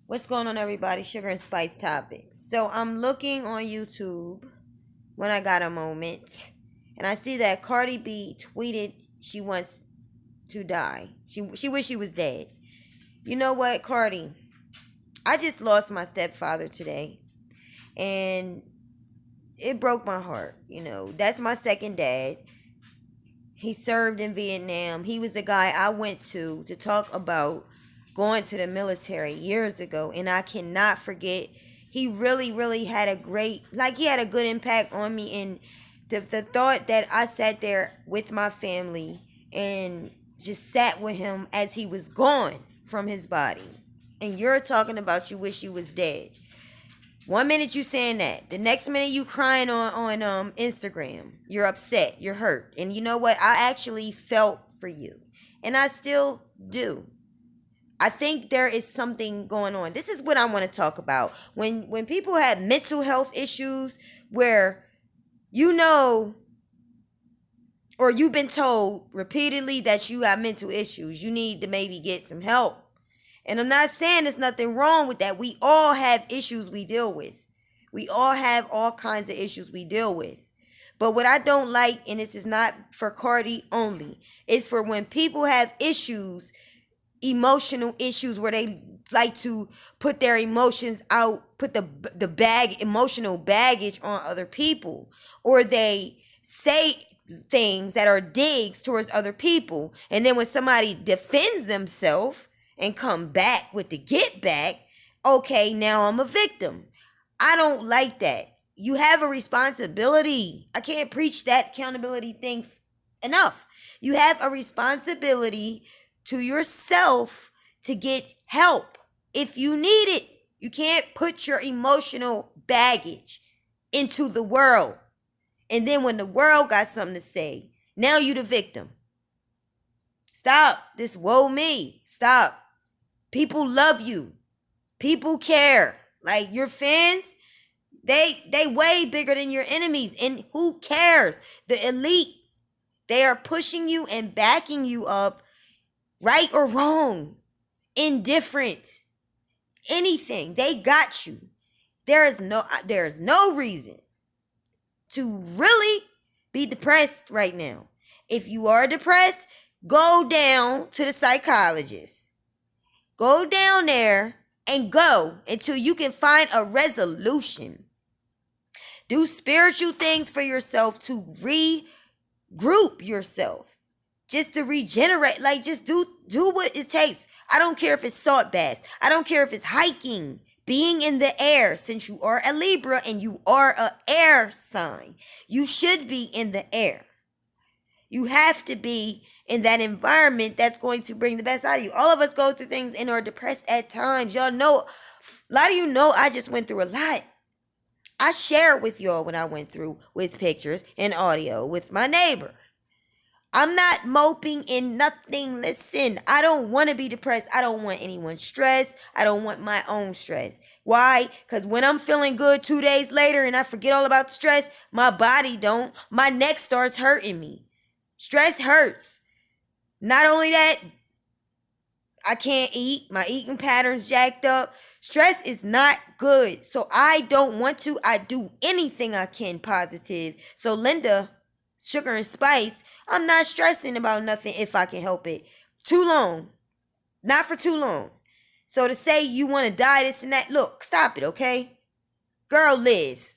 What's going on, everybody? Sugar and spice topics. So I'm looking on YouTube when I got a moment, and I see that Cardi B tweeted she wants to die. She wish she was dead. You know what, Cardi? I just lost my stepfather today, and it broke my heart. That's my second dad. He served in Vietnam. He was the guy I went to talk about going to the military years ago. And I cannot forget, he really, really had he had a good impact on me. And the thought that I sat there with my family and just sat with him as he was gone from his body. And you're talking about you wish you was dead. One minute you saying that, the next minute you crying on Instagram. You're upset, you're hurt, and you know what? I actually felt for you, and I still do. I think there is something going on. This is what I want to talk about. When people have mental health issues, where you know, or you've been told repeatedly that you have mental issues, you need to maybe get some help. And I'm not saying there's nothing wrong with that. We all have issues we deal with. We all have all kinds of issues we deal with. But what I don't like, and this is not for Cardi only, is for when people have issues, emotional issues, where they like to put their emotions out, put the emotional baggage on other people, or they say things that are digs towards other people. And then when somebody defends themselves and come back with the get back, okay, now I'm a victim. I don't like that. You have a responsibility. I can't preach that accountability thing enough. You have a responsibility to yourself to get help if you need it. You can't put your emotional baggage into the world. And then when the world got something to say, now you the victim. Stop this woe me. Stop. People love you. People care. Like, your fans, they way bigger than your enemies. And who cares? The elite, they are pushing you and backing you up, right or wrong, indifferent, anything. They got you. There is no reason to really be depressed right now. If you are depressed, go down to the psychologist. Go down there and go until you can find a resolution. Do spiritual things for yourself to regroup yourself. Just to regenerate. Like, just do what it takes. I don't care if it's salt baths. I don't care if it's hiking. Being in the air, since you are a Libra and you are an air sign. You should be in the air. You have to be in that environment that's going to bring the best out of you. All of us go through things and are depressed at times. Y'all know, a lot of you know I just went through a lot. I shared with y'all when I went through with pictures and audio with my neighbor. I'm not moping in nothing. Listen, I don't want to be depressed. I don't want anyone stressed. I don't want my own stress. Why? Because when I'm feeling good 2 days later and I forget all about the stress, my body don't. My neck starts hurting me. Stress hurts. Not only that, I can't eat. My eating pattern's jacked up. Stress is not good. So I don't want to. I do anything I can positive. So Linda, Sugar and Spice, I'm not stressing about nothing if I can help it. Too long. Not for too long. So to say you want to die, this and that, look, stop it, okay? Girl, live.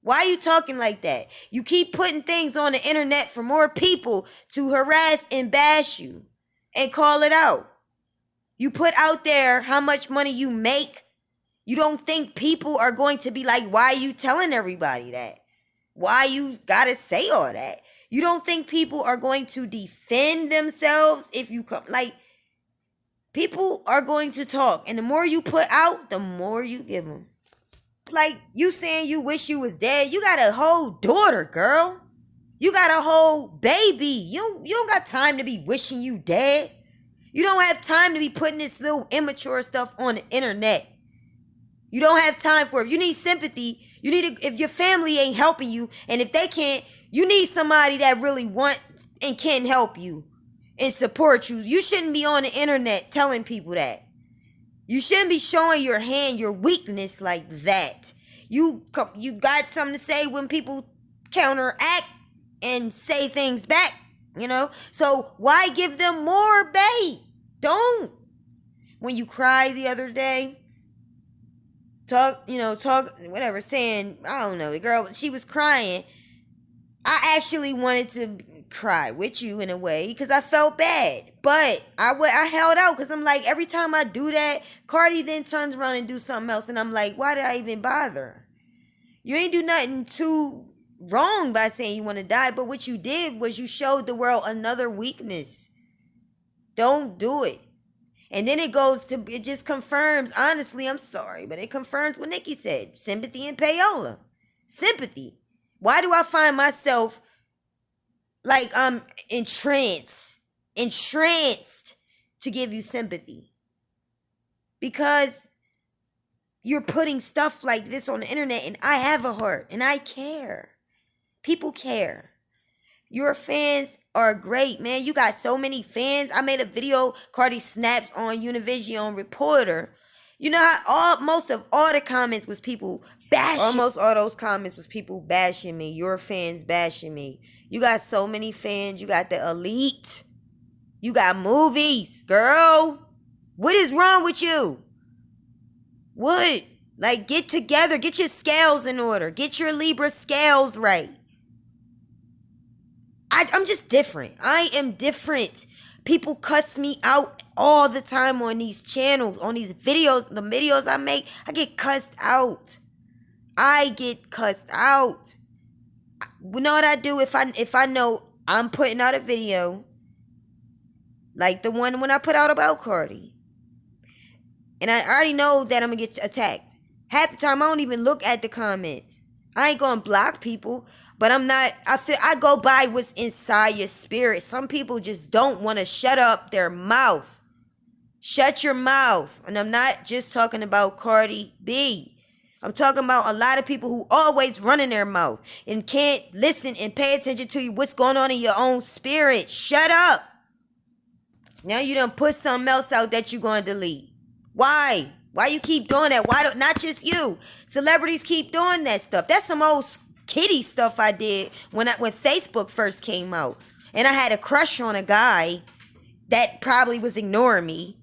Why are you talking like that? You keep putting things on the internet for more people to harass and bash you and call it out. You put out there how much money you make. You don't think people are going to be like, why are you telling everybody that? Why you gotta say all that? You don't think people are going to defend themselves if you come? Like, people are going to talk. And the more you put out, the more you give them. Like you saying you wish you was dead. You got a whole daughter, girl. You got a whole baby. You don't got time to be wishing you dead. You don't have time to be putting this little immature stuff on the internet. You don't have time for it. If you need sympathy, if your family ain't helping you, and if they can't, you need somebody that really wants and can help you and support you. You shouldn't be on the internet telling people that. You shouldn't be showing your hand, your weakness like that. You got something to say when people counteract and say things back, you know? So why give them more bait? Don't. When you cried the other day, whatever, saying, I don't know, the girl, she was crying. I actually wanted to cry with you in a way because I felt bad. But I held out because I'm like, every time I do that, Cardi then turns around and do something else. And I'm like, why did I even bother? You ain't do nothing too wrong by saying you want to die. But what you did was you showed the world another weakness. Don't do it. And then it just confirms, honestly, I'm sorry, but it confirms what Nikki said. Sympathy and payola. Sympathy. Why do I find myself like I'm entranced to give you sympathy? Because you're putting stuff like this on the internet, and I have a heart and I care. People care. Your fans are great, man. You got so many fans. I made a video, Cardi snaps on Univision Reporter. You know how most of all the comments was people bashing. Almost all those comments was people bashing me. Your fans bashing me. You got so many fans. You got the elite. You got movies, girl. What is wrong with you? What? Like, get together. Get your scales in order. Get your Libra scales right. I'm just different. I am different. People cuss me out all the time on these channels, on these videos, the videos I make. I get cussed out. You know what I do if I know I'm putting out a video like the one when I put out about Cardi, and I already know that I'm gonna get attacked. Half the time I don't even look at the comments. I ain't gonna block people. But I go by what's inside your spirit. Some people just don't want to shut up their mouth. Shut your mouth. And I'm not just talking about Cardi B. I'm talking about a lot of people who always running their mouth and can't listen and pay attention to what's going on in your own spirit. Shut up. Now you done put something else out that you're going to delete. Why? Why you keep doing that? Why don't, not just you. Celebrities keep doing that stuff. That's some old kitty stuff I did when Facebook first came out, and I had a crush on a guy that probably was ignoring me.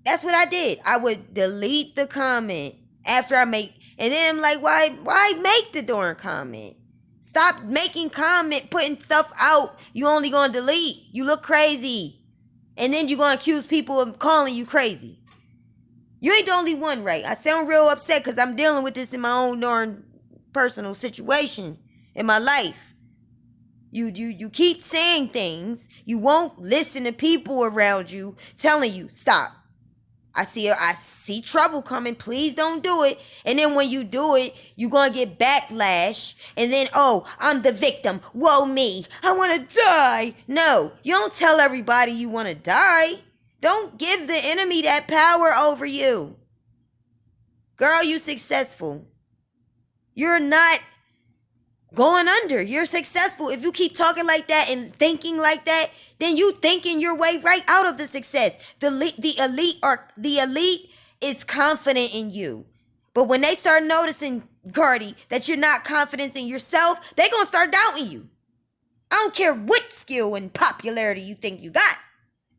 That's what I did. I would delete the comment after and then I'm like, why make the darn comment? Stop making putting stuff out you only gonna delete. You look crazy, and then you're gonna accuse people of calling you crazy. You ain't the only one, right? I sound real upset because I'm dealing with this in my own darn personal situation in my life. You keep saying things. You won't listen to people around you telling you, stop. I see trouble coming. Please don't do it. And then when you do it, you're going to get backlash. And then, oh, I'm the victim. Whoa, me. I want to die. No, you don't tell everybody you want to die. Don't give the enemy that power over you. Girl, you successful. You're not going under. You're successful. If you keep talking like that and thinking like that, then you thinking your way right out of the success. The elite is confident in you. But when they start noticing, Cardi, that you're not confident in yourself, they're going to start doubting you. I don't care what skill and popularity you think you got.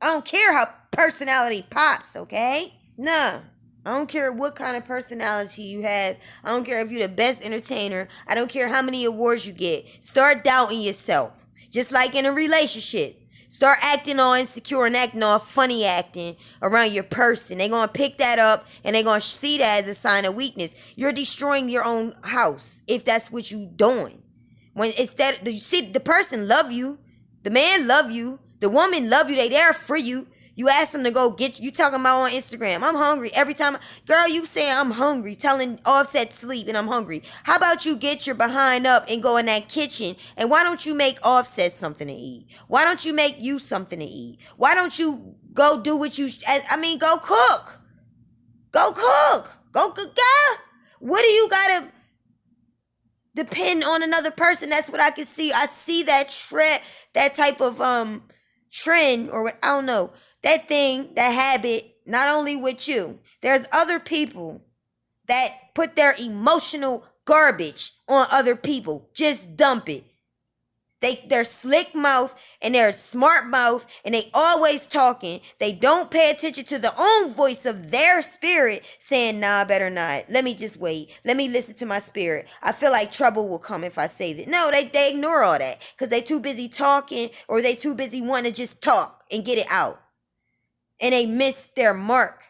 I don't care how personality pops, okay? Nah. I don't care what kind of personality you have. I don't care if you're the best entertainer. I don't care how many awards you get. Start doubting yourself. Just like in a relationship. Start acting all insecure and acting all funny acting around your person. They're going to pick that up and they're going to see that as a sign of weakness. You're destroying your own house if that's what you're doing. When instead, you see the person love you. The man love you. The woman love you. They there for you. You ask them to go get you. Talking about on Instagram. I'm hungry. Every time. Girl, you say I'm hungry. Telling Offset sleep and I'm hungry. How about you get your behind up and go in that kitchen? And why don't you make Offset something to eat? Why don't you make you something to eat? Why don't you go do what you... go cook. Go cook. Go cook. What do you got to depend on another person? That's what I can see. I see that type of... trend, or what, I don't know, that thing, that habit, not only with you, there's other people that put their emotional garbage on other people. Just dump it. They're slick mouth and they're smart mouth and they always talking. They don't pay attention to the own voice of their spirit saying, nah, better not. Let me just wait. Let me listen to my spirit. I feel like trouble will come if I say that. No, they ignore all that because they too busy talking or they too busy wanting to just talk and get it out. And they miss their mark.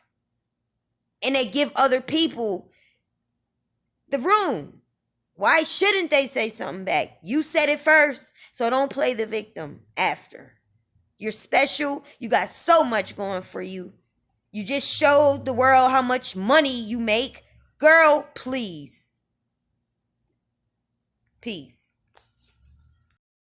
And they give other people the room. Why shouldn't they say something back? You said it first, so don't play the victim after. You're special. You got so much going for you. You just showed the world how much money you make. Girl, please. Peace.